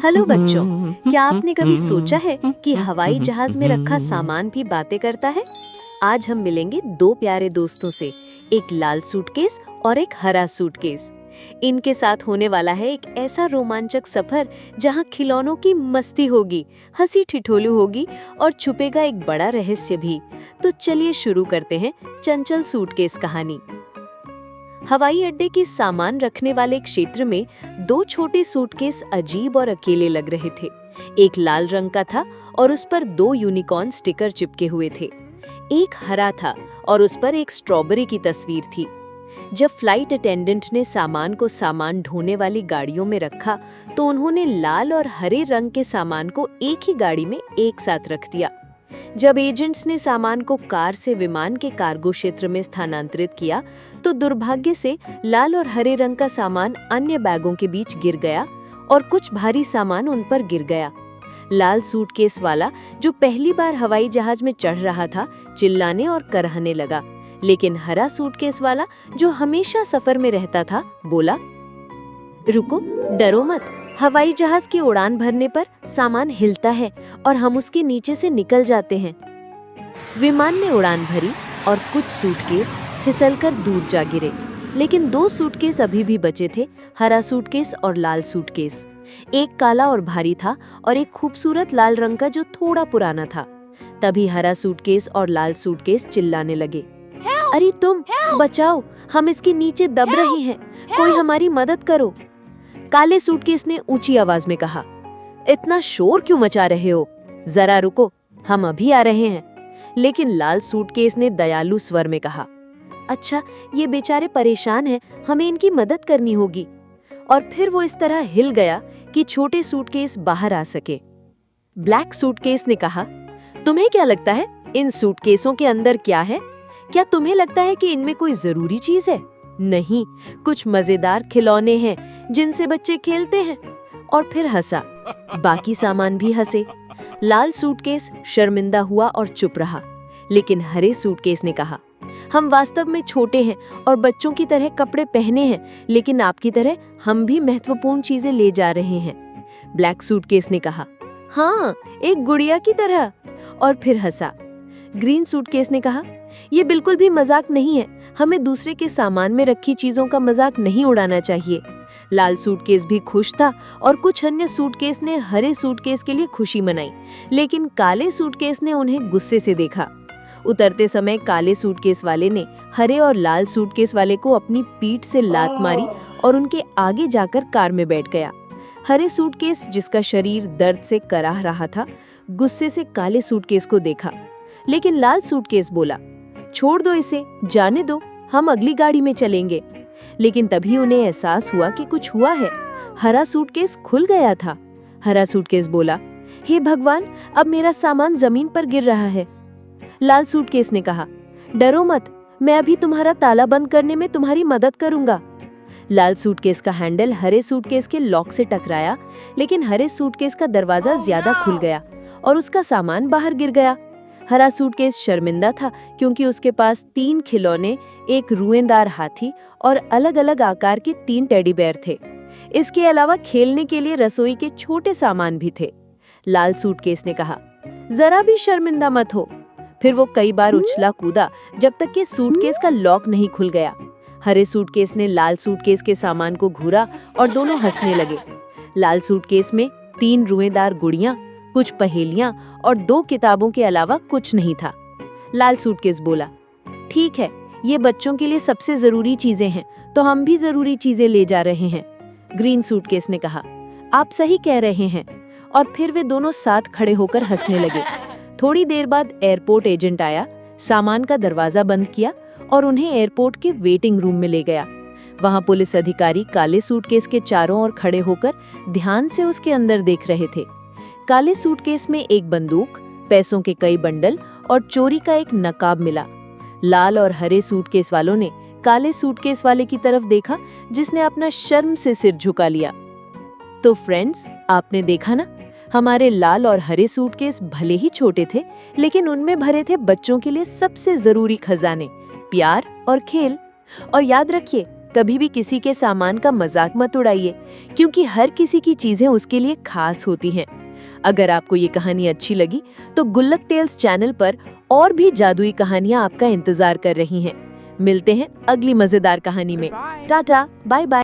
Hello बच्चों, क्या आपने कभी सोचा है कि हवाई जहाज में रखा सामान भी बातें करता है? आज हम मिलेंगे दो प्यारे दोस्तों से, एक लाल सूटकेस और एक हरा सूटकेस। इनके साथ होने वाला है एक ऐसा रोमांचक सफर जहां खिलौनों की मस्ती होगी, हंसी ठिठोली होगी और छुपेगा एक बड़ा रहस्य भी। तो चलिए शुरू करते हैं चंचल सूटकेस कहानी। हवाई अड्डे की सामान रखने वाले क्षेत्र में दो छोटे सूटकेस अजीब और अकेले लग रहे थे। एक लाल रंग का था और उस पर दो यूनिकॉर्न स्टिकर चिपके हुए थे। एक हरा था और उस पर एक स्ट्रॉबेरी की तस्वीर थी। जब फ्लाइट अटेंडेंट ने सामान को सामान ढोने वाली गाड़ियों में रखा तो उन्होंने लाल और हरे रंग के सामान को एक ही गाड़ी में एक साथ रख दिया। जब एजेंट्स ने सामान को कार से विमान के कार्गो क्षेत्र में स्थानांतरित किया तो दुर्भाग्य से लाल और हरे रंग का सामान अन्य बैगों के बीच गिर गया और कुछ भारी सामान उन पर गिर गया। लाल सूटकेस वाला, जो पहली बार हवाई जहाज में चढ़ रहा था, चिल्लाने और करहने लगा, लेकिन हरा सूटकेस वाला, जो हमेशा सफर में रहता था, बोला, रुको, डरो मत। हवाई जहाज की उड़ान भरने पर सामान हिलता है और हम उसके नीचे से निकल जाते हैं। विमान ने उड़ान भरी और कुछ सूटकेस फिसलकर दूर जा गिरे, लेकिन दो सूटकेस अभी भी बचे थे, हरा सूटकेस और लाल सूटकेस। एक काला और भारी था और एक खूबसूरत लाल रंग का जो थोड़ा पुराना था। तभी हरा सूटकेस और लाल सूटकेस चिल्लाने लगे, अरे तुम बचाओ, हम इसके नीचे दब रहे हैं, कोई हमारी मदद करो। काले सूटकेस ने ऊंची आवाज में कहा, इतना शोर क्यों मचा रहे हो? जरा रुको, हम अभी आ रहे हैं। लेकिन लाल सूटकेस ने दयालु स्वर में कहा, अच्छा, ये बेचारे परेशान हैं, हमें इनकी मदद करनी होगी। और फिर वो इस तरह हिल गया कि छोटे सूटकेस बाहर आ सके। ब्लैक सूटकेस ने कहा, तुम्हें क्या लगता है इन सूटकेसों के अंदर क्या है? क्या तुम्हें लगता है कि इनमें कोई जरूरी चीज है? नहीं, कुछ मजेदार खिलौने हैं जिनसे बच्चे खेलते हैं। और फिर हंसा। बाकी सामान भी हंसे। लाल सूटकेस शर्मिंदा हुआ और चुप रहा, लेकिन हरे सूटकेस ने कहा, हम वास्तव में छोटे हैं और बच्चों की तरह कपड़े पहने हैं, लेकिन आपकी तरह हम भी महत्वपूर्ण चीजें ले जा रहे हैं। ब्लैक सूटकेस ने कहा, हाँ, एक गुड़िया की तरह। और फिर हंसा। ग्रीन सूटकेस ने कहा, ये बिल्कुल भी मजाक नहीं है, हमें दूसरे के सामान में रखी चीजों का मजाक नहीं उड़ाना चाहिए। लाल सूटकेस भी खुश था और कुछ अन्य सूटकेस ने हरे सूटकेस के लिए खुशी मनाई, लेकिन काले सूटकेस ने उन्हें गुस्से से देखा। उतरते समय काले सूटकेस वाले ने हरे और लाल सूटकेस वाले को अपनी पीठ से लात मारी और उनके आगे जाकर कार में बैठ गया। हरे सूटकेस, जिसका शरीर दर्द से कराह रहा था, गुस्से से काले सूटकेस को देखा, लेकिन लाल सूटकेस बोला, छोड़ दो इसे, जाने दो, हम अगली गाड़ी में चलेंगे। लेकिन तभी उन्हें एहसास हुआ कि कुछ हुआ है। हरा सूटकेस खुल गया था। हरा सूटकेस बोला, हे भगवान, अब मेरा सामान जमीन पर गिर रहा है। लाल सूटकेस ने कहा, डरो मत, मैं अभी तुम्हारा ताला बंद करने में तुम्हारी मदद करूंगा। लाल सूटकेस का हैंडल हरे सूटकेस के लॉक से टकराया, लेकिन हरे सूटकेस का दरवाजा ज्यादा खुल गया और उसका सामान बाहर गिर गया। हरा सूटकेस शर्मिंदा था क्योंकि उसके पास 3 खिलौने, एक रुएंदार हाथी और अलग-अलग आकार के 3 टेडी बेयर थे। इसके अलावा खेलने के लिए रसोई के छोटे सामान भी थे। लाल सूटकेस ने कहा, जरा भी शर्मिंदा मत हो। फिर वो कई बार उछला कूदा जब तक कि सूटकेस का लॉक नहीं खुल गया। हरे सूटकेस ने लाल सूटकेस के सामान को घूरा और दोनों हंसने लगे। लाल सूटकेस में 3 रुएंदार गुड़ियां, कुछ पहेलियां और 2 किताबों के अलावा कुछ नहीं था। लाल सूटकेस बोला, ठीक है, ये बच्चों के लिए सबसे जरूरी चीजें हैं, तो हम भी जरूरी चीजें ले जा रहे हैं। ग्रीन सूटकेस ने कहा, आप सही कह रहे हैं। और फिर वे दोनों साथ खड़े होकर हंसने लगे। थोड़ी देर बाद एयरपोर्ट एजेंट आया, सामान का दरवाजा बंद किया और उन्हें एयरपोर्ट के वेटिंग रूम में ले गया। वहां पुलिस अधिकारी काले सूटकेस के चारों ओर खड़े होकर ध्यान से उसके अंदर देख रहे थे। काले सूटकेस में एक बंदूक, पैसों के कई बंडल और चोरी का एक नकाब मिला। लाल और हरे सूटकेस वालों ने काले सूटकेस वाले की तरफ देखा, जिसने अपना शर्म से सिर झुका लिया। तो फ्रेंड्स, आपने देखा ना, हमारे लाल और हरे सूटकेस भले ही छोटे थे, लेकिन उनमें भरे थे बच्चों के लिए सबसे जरूरी खजाने, प्यार और खेल। और याद रखिए, कभी भी किसी के सामान का मजाक मत उड़ाइए, क्योंकि हर किसी की चीजें उसके लिए खास होती हैं। अगर आपको ये कहानी अच्छी लगी तो गुल्लक टेल्स चैनल पर और भी जादुई कहानियां आपका इंतजार कर रही हैं। मिलते हैं अगली मजेदार कहानी में। Tata, bye bye.